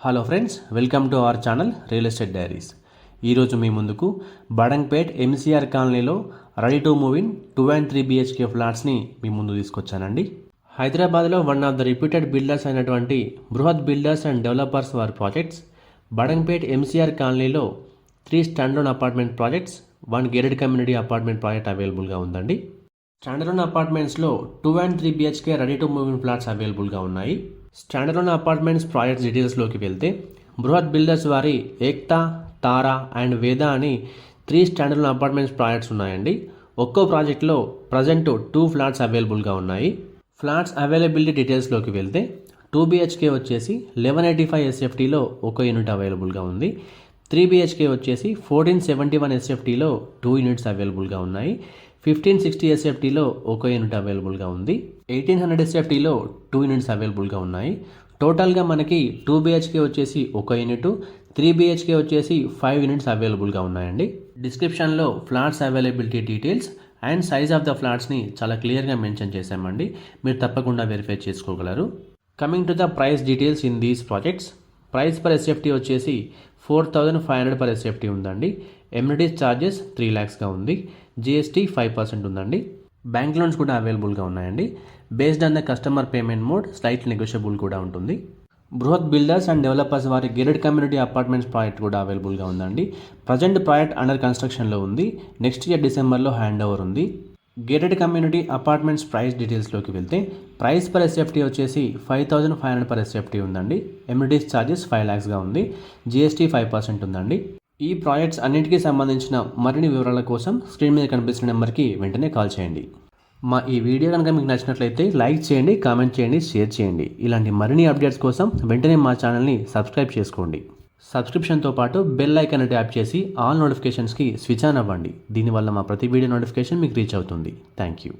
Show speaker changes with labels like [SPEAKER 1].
[SPEAKER 1] Hello friends, welcome to our channel real estate diaries. ఈరోజు మీ ముందుకు బడంగ్పేట్ ఎంసీఆర్ కాలనీలో ready to move in 2 and 3 BHK ఫ్లాట్స్ని మీ ముందు తీసుకొచ్చానండి. హైదరాబాద్లో one of the reputed builders అయినటువంటి బృహత్ బిల్డర్స్ అండ్ డెవలపర్స్ వారి ప్రాజెక్ట్స్ బడంగ్పేట్ ఎంసీఆర్ కాలనీలో 3 standard apartment projects, 1 gated community apartment project అవైలబుల్గా ఉందండి. స్టాండర్డ్ అపార్ట్మెంట్స్లో 2 and 3 BHK ready to move in flats అవైలబుల్గా ఉన్నాయి. స్టాండర్డ్ అపార్ట్మెంట్స్ ప్రాజెక్ట్స్ డీటెయిల్స్లోకి వెళ్తే బృహత్ బిల్డర్స్ వారి ఏక్తా, తారా అండ్ వేద అని 3 స్టాండర్డ్ అపార్ట్మెంట్స్ ప్రాజెక్ట్స్ ఉన్నాయండి. ఒక్కో ప్రాజెక్ట్లో ప్రజెంట్ 2 ఫ్లాట్స్ అవైలబుల్గా ఉన్నాయి. ఫ్లాట్స్ అవైలబిలిటీ డీటెయిల్స్లోకి వెళ్తే 2 BHK వచ్చేసి 1185 SFTలో ఒక యూనిట్ అవైలబుల్గా ఉంది. 3 BHK వచ్చేసి 1471 SFTలో 2 యూనిట్స్ అవైలబుల్గా ఉన్నాయి. 1560 SFTలో ఒక యూనిట్ అవైలబుల్గా ఉంది. 1800 SFTలో 2 యూనిట్స్ అవైలబుల్గా ఉన్నాయి. టోటల్గా మనకి 2 BHK వచ్చేసి ఒక యూనిట్, 3 BHK వచ్చేసి 5 యూనిట్స్ అవైలబుల్గా ఉన్నాయండి. డిస్క్రిప్షన్లో flats availability details and size of the ఫ్లాట్స్ని చాలా క్లియర్గా మెన్షన్ చేశామండి. మీరు తప్పకుండా వెరిఫై చేసుకోగలరు. Coming to the price details in these projects. Price per SFT వచ్చేసి 4500 per SFT ఉందండి. ఎమ్యూనిటీస్ ఛార్జెస్ 3 lakhsగా ఉంది. GST 5% ఉందండి. బ్యాంక్ లోన్స్ కూడా అవైలబుల్గా ఉన్నాయండి. Based on the customer payment mode slight negotiable కూడా ఉంటుంది. బృహత్ బిల్డర్స్ అండ్ డెవలపర్స్ వారి గేటెడ్ కమ్యూనిటీ అపార్ట్మెంట్స్ ప్రాజెక్ట్ కూడా అవైలబుల్గా ఉందండి. ప్రజెంట్ ప్రాజెక్ట్ అండర్ కన్స్ట్రక్షన్లో ఉంది. నెక్స్ట్ ఇయర్ డిసెంబర్లో హ్యాండ్ ఓవర్ ఉంది. గేటెడ్ కమ్యూనిటీ అపార్ట్మెంట్స్ ప్రైస్ డీటెయిల్స్లోకి వెళ్తే ప్రైస్ పర్ SFT వచ్చేసి 5500 per SFT ఉందండి. ఎమ్యూనిటీస్ ఛార్జెస్ 5 lakhsగా ఉంది. GST 5% ఉందండి. ఈ ప్రాజెక్ట్స్ అన్నింటికీ సంబంధించిన మరిన్ని వివరాల కోసం స్క్రీన్ మీద కనిపిస్తున్న నెంబర్కి వెంటనే కాల్ చేయండి. మా ఈ వీడియో కనుక మీకు నచ్చినట్లయితే లైక్ చేయండి, కామెంట్ చేయండి, షేర్ చేయండి. ఇలాంటి మరిన్ని అప్డేట్స్ కోసం వెంటనే మా ఛానల్ని సబ్స్క్రైబ్ చేసుకోండి. సబ్స్క్రిప్షన్తో పాటు బెల్ ఐకాన్ ట్యాప్ చేసి ఆల్ నోటిఫికేషన్స్కి స్విచ్ ఆన్ అవ్వండి. దీనివల్ల మా ప్రతి వీడియో నోటిఫికేషన్ మీకు రీచ్ అవుతుంది. Thank you.